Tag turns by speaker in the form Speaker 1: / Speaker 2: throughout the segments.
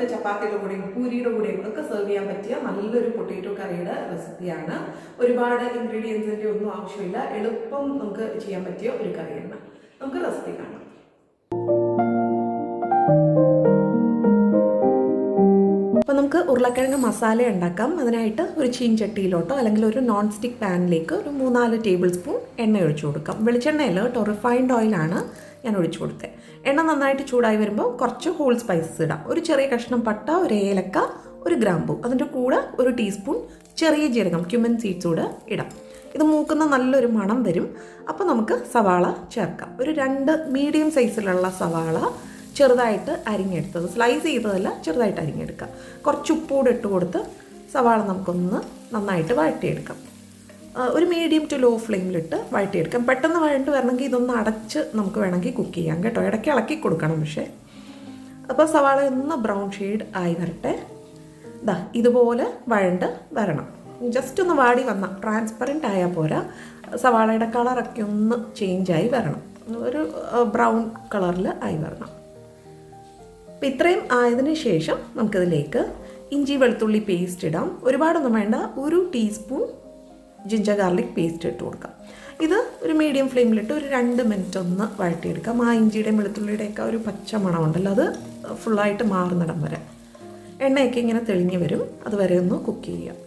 Speaker 1: നമുക്ക് ചപ്പാത്തിയുടെ കൂടെയും പൂരിയുടെ കൂടെയും ഒക്കെ സെർവ് ചെയ്യാൻ പറ്റിയ നല്ലൊരു പൊട്ടേറ്റോ കറിയുടെ റെസിപ്പിയാണ്. ഒരുപാട് ഇൻഗ്രീഡിയൻസിൻ്റെ ഒന്നും ആവശ്യമില്ല, എളുപ്പം നമുക്ക് ചെയ്യാൻ പറ്റിയ ഒരു കറിയാണ്. നമുക്ക് റെസിപ്പി കാണാം. അപ്പോൾ നമുക്ക് ഉരുളക്കിഴങ്ങ് മസാല ഉണ്ടാക്കാം. അതിനായിട്ട് ഒരു ചീൻചട്ടിയിലോട്ടോ അല്ലെങ്കിൽ ഒരു നോൺ സ്റ്റിക്ക് പാനിലേക്ക് ഒരു 3-4 ടേബിൾ സ്പൂൺ എണ്ണ ഒഴിച്ചു കൊടുക്കാം. വെളിച്ചെണ്ണയിൽ കേട്ടോ, റിഫൈൻഡ് ഓയിലാണ് ഞാൻ ഒഴിച്ചു കൊടുത്തത്. എണ്ണ നന്നായിട്ട് ചൂടായി വരുമ്പോൾ കുറച്ച് ഹോൾ സ്പൈസസ് ഇടാം. ഒരു ചെറിയ കഷ്ണം പട്ട, ഒരു ഏലക്ക, ഒരു ഗ്രാമ്പൂ, അതിൻ്റെ കൂടെ ഒരു ടീസ്പൂൺ ചെറിയ ജീരകം, ക്യുമിൻ സീഡ്സ് കൂടെ ഇടാം. ഇത് മൂക്കുന്ന നല്ലൊരു മണം വരും. അപ്പോൾ നമുക്ക് സവാള ചേർക്കാം. ഒരു 2 മീഡിയം സൈസിലുള്ള സവാള ചെറുതായിട്ട് അരിഞ്ഞെടുത്തത്, സ്ലൈസ് ചെയ്തതല്ല, ചെറുതായിട്ട് അരിഞ്ഞെടുക്കാം. കുറച്ച് ഉപ്പൂടെ ഇട്ട് കൊടുത്ത് സവാള നമുക്കൊന്ന് നന്നായിട്ട് വഴറ്റിയെടുക്കാം. ഒരു മീഡിയം ടു ലോ ഫ്ലെയിമിലിട്ട് വഴറ്റിയെടുക്കാം. പെട്ടെന്ന് വഴണ്ട് വരണമെങ്കിൽ ഇതൊന്ന് അടച്ച് നമുക്ക് വേണമെങ്കിൽ കുക്ക് ചെയ്യാം കേട്ടോ. ഇടയ്ക്ക് ഇളക്കി കൊടുക്കണം പക്ഷേ. അപ്പോൾ സവാള ഒന്ന് ബ്രൗൺ ഷെയ്ഡ് ആയി വരട്ടെ. ഇതുപോലെ വഴണ്ട് വരണം. ജസ്റ്റ് ഒന്ന് വാടി വന്നാൽ, ട്രാൻസ്പെറൻറ്റ് ആയാൽ പോരാ, സവാളയുടെ കളറൊക്കെ ഒന്ന് ചേഞ്ചായി വരണം. ഒരു ബ്രൗൺ കളറിൽ ആയി വരണം. അപ്പോൾ ഇത്രയും ആയതിന് ശേഷം നമുക്കിതിലേക്ക് ഇഞ്ചി വെളുത്തുള്ളി പേസ്റ്റ് ഇടാം. ഒരുപാടൊന്നും വേണ്ട, ഒരു ടീസ്പൂൺ ജിഞ്ചർ ഗാർലിക് പേസ്റ്റ് ഇട്ട് കൊടുക്കാം. ഇത് ഒരു മീഡിയം ഫ്ലെയിമിലിട്ട് ഒരു 2 മിനിറ്റ് ഒന്ന് വഴറ്റിയെടുക്കാം. ആ ഇഞ്ചിയുടെയും വെളുത്തുള്ളിയുടെയൊക്കെ ഒരു പച്ച മണമുണ്ടല്ലോ, അത് ഫുള്ളായിട്ട് മാറുന്നിടം വരെ. എണ്ണയൊക്കെ ഇങ്ങനെ തെളിഞ്ഞ് വരും, അതുവരെ ഒന്ന് കുക്ക് ചെയ്യാം.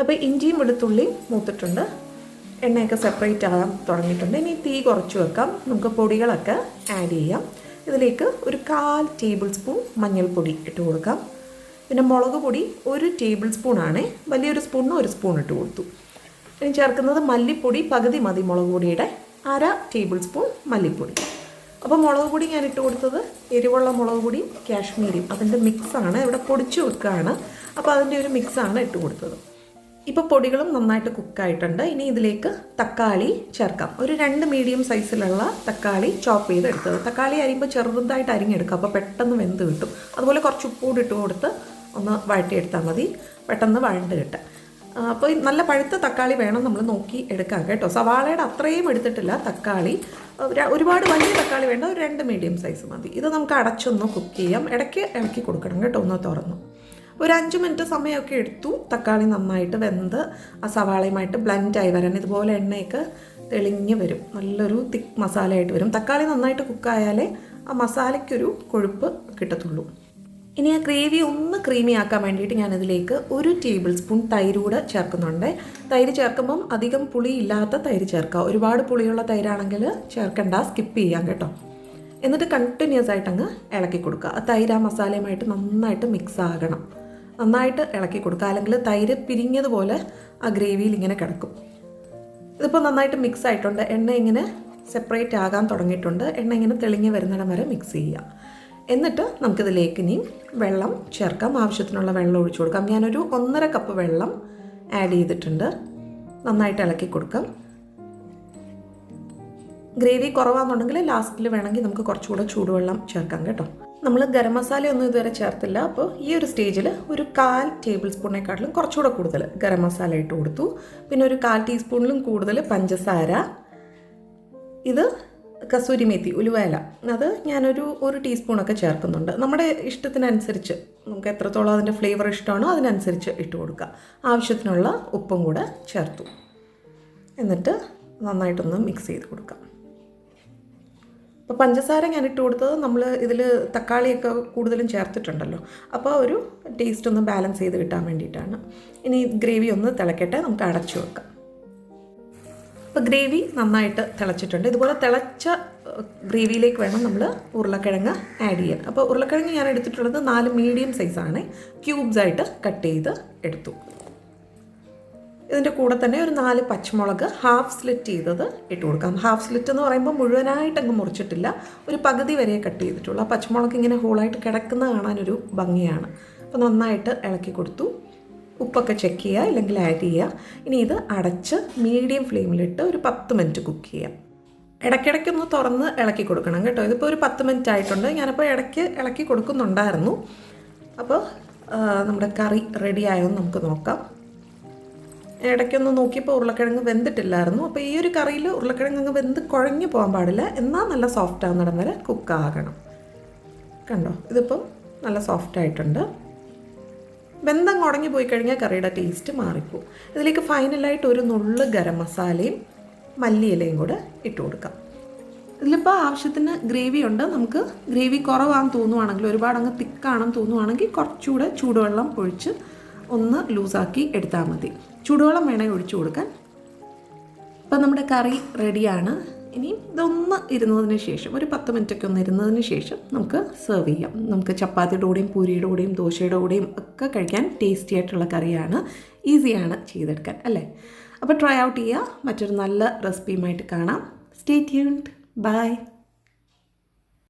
Speaker 1: അപ്പോൾ ഇഞ്ചിയും വെളുത്തുള്ളിയും മൂത്തിട്ടുണ്ട്, എണ്ണയൊക്കെ സെപ്പറേറ്റ് ആകാൻ തുടങ്ങിയിട്ടുണ്ട്. ഇനി തീ കുറച്ച് വെക്കാം. നമുക്ക് പൊടികളൊക്കെ ആഡ് ചെയ്യാം. ഇതിലേക്ക് ഒരു 1/4 ടേബിൾ സ്പൂൺ മഞ്ഞൾപ്പൊടി ഇട്ട് കൊടുക്കാം. പിന്നെ മുളക് പൊടി 1 ടേബിൾ സ്പൂണാണ്, വലിയൊരു സ്പൂണിന് 1 സ്പൂൺ ഇട്ട് കൊടുത്തു. ഇനി ചേർക്കുന്നത് മല്ലിപ്പൊടി പകുതി മതി, മുളക് പൊടിയുടെ 1/2 ടേബിൾ സ്പൂൺ മല്ലിപ്പൊടി. അപ്പോൾ മുളക് പൊടി ഞാൻ ഇട്ട് കൊടുത്തത് എരിവുള്ള മുളക് പൊടിയും കാശ്മീരിയും അതിൻ്റെ മിക്സാണ്. ഇവിടെ പൊടിച്ച് വെക്കുകയാണ്, അപ്പോൾ അതിൻ്റെ ഒരു മിക്സാണ് ഇട്ട് കൊടുത്തത്. ഇപ്പോൾ പൊടികളും നന്നായിട്ട് കുക്കായിട്ടുണ്ട്. ഇനി ഇതിലേക്ക് തക്കാളി ചേർക്കാം. ഒരു 2 മീഡിയം സൈസിലുള്ള തക്കാളി ചോപ്പ് ചെയ്തെടുത്തത്. തക്കാളി അരിയുമ്പോൾ ചെറുതായിട്ട് അരിഞ്ഞെടുക്കുക, അപ്പോൾ പെട്ടെന്ന് വെന്ത് കിട്ടും. അതുപോലെ കുറച്ച് ഉപ്പൂടി ഇട്ട് കൊടുത്ത് ഒന്ന് വഴറ്റിയെടുത്താൽ മതി, പെട്ടെന്ന് വഴണ്ട് കിട്ടും. അപ്പോൾ നല്ല പഴുത്ത തക്കാളി വേണം നമ്മൾ നോക്കി എടുക്കാം കേട്ടോ. സവാളയുടെ അത്രയും എടുത്തിട്ടില്ല തക്കാളി, ഒരുപാട് വലിയ തക്കാളി വേണ്ട, ഒരു 2 മീഡിയം സൈസ് മതി. ഇത് നമുക്ക് അടച്ചൊന്ന് കുക്ക് ചെയ്യാം. ഇടയ്ക്ക് ഇളക്കി കൊടുക്കണം കേട്ടോ, ഒന്ന് തുറന്നു. ഒരു 5 മിനിറ്റ് സമയമൊക്കെ എടുത്തു തക്കാളി നന്നായിട്ട് വെന്ത് ആ സവാളയുമായിട്ട് ബ്ലെൻഡായി വരാൻ. ഇതുപോലെ എണ്ണയൊക്കെ തെളിഞ്ഞ് വരും, നല്ലൊരു തിക്ക് മസാലയായിട്ട് വരും. തക്കാളി നന്നായിട്ട് കുക്കായാലേ ആ മസാലയ്ക്കൊരു കൊഴുപ്പ് കിട്ടത്തുള്ളൂ. ഇനി ആ ഗ്രേവി ഒന്ന് ക്രീമി ആക്കാൻ വേണ്ടിയിട്ട് ഞാനതിലേക്ക് 1 ടേബിൾ സ്പൂൺ തൈര് കൂടെ ചേർക്കുന്നുണ്ട്. തൈര് ചേർക്കുമ്പം അധികം പുളി ഇല്ലാത്ത തൈര് ചേർക്കുക. ഒരുപാട് പുളിയുള്ള തൈരാണെങ്കിൽ ചേർക്കണ്ട, സ്കിപ്പ് ചെയ്യാം കേട്ടോ. എന്നിട്ട് കണ്ടിന്യൂസ് ആയിട്ട് അങ്ങ് ഇളക്കി കൊടുക്കുക. ആ തൈര് ആ മസാലയുമായിട്ട് നന്നായിട്ട് മിക്സ് ആകണം. നന്നായിട്ട് ഇളക്കി കൊടുക്കുക, അല്ലെങ്കിൽ തൈര് പിരിഞ്ഞതുപോലെ ആ ഗ്രേവിയിൽ ഇങ്ങനെ കിടക്കും. ഇതിപ്പോൾ നന്നായിട്ട് മിക്സ് ആയിട്ടുണ്ട്. എണ്ണ ഇങ്ങനെ സെപ്പറേറ്റ് ആകാൻ തുടങ്ങിയിട്ടുണ്ട്. എണ്ണ ഇങ്ങനെ തെളിഞ്ഞ് വരുന്നിടം വരെ മിക്സ് ചെയ്യുക. എന്നിട്ട് നമുക്കിതിലേക്ക് ഇനി വെള്ളം ചേർക്കാം. ആവശ്യത്തിനുള്ള വെള്ളം ഒഴിച്ചു കൊടുക്കാം. ഞാനൊരു 1.5 കപ്പ് വെള്ളം ആഡ് ചെയ്തിട്ടുണ്ട്. നന്നായിട്ട് ഇളക്കി കൊടുക്കാം. ഗ്രേവി കുറവാണെന്നുണ്ടെങ്കിൽ ലാസ്റ്റിൽ വേണമെങ്കിൽ നമുക്ക് കുറച്ചുകൂടെ ചൂടുവെള്ളം ചേർക്കാം കേട്ടോ. നമ്മൾ ഗരം മസാലയൊന്നും ഇതുവരെ ചേർത്തില്ല. അപ്പോൾ ഈ ഒരു സ്റ്റേജിൽ ഒരു 1/4 ടേബിൾ സ്പൂണിനെക്കാട്ടിലും കുറച്ചുകൂടെ കൂടുതൽ ഗരം മസാല ഇട്ട് കൊടുത്തു. പിന്നെ ഒരു 1/4 ടീസ്പൂണിലും കൂടുതൽ പഞ്ചസാര. ഇത് കസൂരി മേത്തി, ഉലുവയില, അത് ഞാനൊരു 1 ടീസ്പൂണൊക്കെ ചേർക്കുന്നുണ്ട്. നമ്മുടെ ഇഷ്ടത്തിനനുസരിച്ച്, നമുക്ക് എത്രത്തോളം അതിൻ്റെ ഫ്ലേവർ ഇഷ്ടമാണോ അതിനനുസരിച്ച് ഇട്ട് കൊടുക്കുക. ആവശ്യത്തിനുള്ള ഉപ്പും കൂടെ ചേർത്തു. എന്നിട്ട് നന്നായിട്ടൊന്ന് മിക്സ് ചെയ്ത് കൊടുക്കാം. അപ്പോൾ പഞ്ചസാര ഞാൻ ഇട്ട് കൊടുത്തത് നമ്മൾ ഇതിൽ തക്കാളിയൊക്കെ കൂടുതലും ചേർത്തിട്ടുണ്ടല്ലോ, അപ്പോൾ ഒരു ടേസ്റ്റ് ഒന്ന് ബാലൻസ് ചെയ്ത് കിട്ടാൻ വേണ്ടിയിട്ടാണ്. ഇനി ഗ്രേവി ഒന്ന് തിളക്കട്ടെ, നമുക്ക് അടച്ചു വെക്കാം. അപ്പോൾ ഗ്രേവി നന്നായിട്ട് തിളച്ചിട്ടുണ്ട്. ഇതുപോലെ തിളച്ച ഗ്രേവിയിലേക്ക് വേണം നമ്മൾ ഉരുളക്കിഴങ്ങ് ആഡ് ചെയ്യാൻ. അപ്പോൾ ഉരുളക്കിഴങ്ങ് ഞാൻ എടുത്തിട്ടുള്ളത് 4 മീഡിയം സൈസാണ്, ക്യൂബ്സായിട്ട് കട്ട് ചെയ്ത് എടുത്തു. ഇതിൻ്റെ കൂടെ തന്നെ ഒരു 4 പച്ചമുളക് ഹാഫ് സ്ലിറ്റ് ചെയ്തത് ഇട്ട് കൊടുക്കാം. ഹാഫ് സ്ലിറ്റ് എന്ന് പറയുമ്പോൾ മുഴുവനായിട്ട് അങ്ങ് മുറിച്ചിട്ടില്ല, ഒരു പകുതി വരെ കട്ട് ചെയ്തിട്ടുള്ളൂ. ആ പച്ചമുളക് ഇങ്ങനെ ഹോളായിട്ട് കിടക്കുന്നത് കാണാനൊരു ഭംഗിയാണ്. അപ്പോൾ നന്നായിട്ട് ഇളക്കി കൊടുത്തു. ഉപ്പൊക്കെ ചെക്ക് ചെയ്യുക, ഇല്ലെങ്കിൽ ആഡ് ചെയ്യുക. ഇനി ഇത് അടച്ച് മീഡിയം ഫ്ലെയിമിലിട്ട് ഒരു 10 മിനിറ്റ് കുക്ക് ചെയ്യാം. ഇടയ്ക്കിടയ്ക്കൊന്ന് തുറന്ന് ഇളക്കി കൊടുക്കണം കേട്ടോ. ഇതിപ്പോൾ ഒരു 10 മിനിറ്റ് ആയിട്ടുണ്ട്. ഞാനപ്പോൾ ഇടയ്ക്ക് ഇളക്കി കൊടുക്കുന്നുണ്ടായിരുന്നു. അപ്പോൾ നമ്മുടെ കറി റെഡി ആയോന്ന് നമുക്ക് നോക്കാം. ഇടയ്ക്കൊന്ന് നോക്കിയപ്പോൾ ഉരുളക്കിഴങ്ങ് വെന്തിട്ടില്ലായിരുന്നു. അപ്പോൾ ഈ ഒരു കറിയിൽ ഉരുളക്കിഴങ്ങ് വെന്ത് കുഴഞ്ഞു പോകാൻ പാടില്ല, എന്നാൽ നല്ല സോഫ്റ്റ് ആകുന്നിടം വരെ കുക്കാകണം. കണ്ടോ, ഇതിപ്പോൾ നല്ല സോഫ്റ്റ് ആയിട്ടുണ്ട്. വെന്തം ഉടങ്ങി പോയി കഴിഞ്ഞാൽ കറിയുടെ ടേസ്റ്റ് മാറിപ്പോവും. ഇതിലേക്ക് ഫൈനലായിട്ട് ഒരു നുള്ള് ഗരം മസാലയും മല്ലിയിലയും കൂടെ ഇട്ട് കൊടുക്കാം. ഇതിലിപ്പോൾ ആവശ്യത്തിന് ഗ്രേവി ഉണ്ട്. നമുക്ക് ഗ്രേവി കുറവാണെന്ന് തോന്നുവാണെങ്കിൽ, ഒരുപാട് അങ്ങ് തിക്കാണെന്ന് തോന്നുവാണെങ്കിൽ കുറച്ചുകൂടെ ചൂടുവെള്ളം ഒഴിച്ച് ഒന്ന് ലൂസാക്കി എടുത്താൽ മതി. ചൂടുവെള്ളം വേണമെങ്കിൽ ഒഴിച്ചു കൊടുക്കാൻ. ഇപ്പം നമ്മുടെ കറി റെഡിയാണ്. ഇനി ഇതൊന്ന് ഇരുന്നതിന് ശേഷം ഒരു 10 മിനിറ്റൊക്കെ ഒന്ന് ഇരുന്നതിന് ശേഷം നമുക്ക് സെർവ് ചെയ്യാം. നമുക്ക് ചപ്പാത്തിയുടെ കൂടെയും പൂരിയുടെ കൂടെയും ദോശയുടെ കൂടെയും ഒക്കെ കഴിക്കാൻ ടേസ്റ്റി ആയിട്ടുള്ള കറിയാണ്. ഈസിയാണ് ചെയ്തെടുക്കാൻ അല്ലേ? അപ്പോൾ ട്രൈ ഔട്ട് ചെയ്യുക. മറ്റൊരു നല്ല റെസിപ്പിയുമായിട്ട് കാണാം. Stay tuned. ബൈ.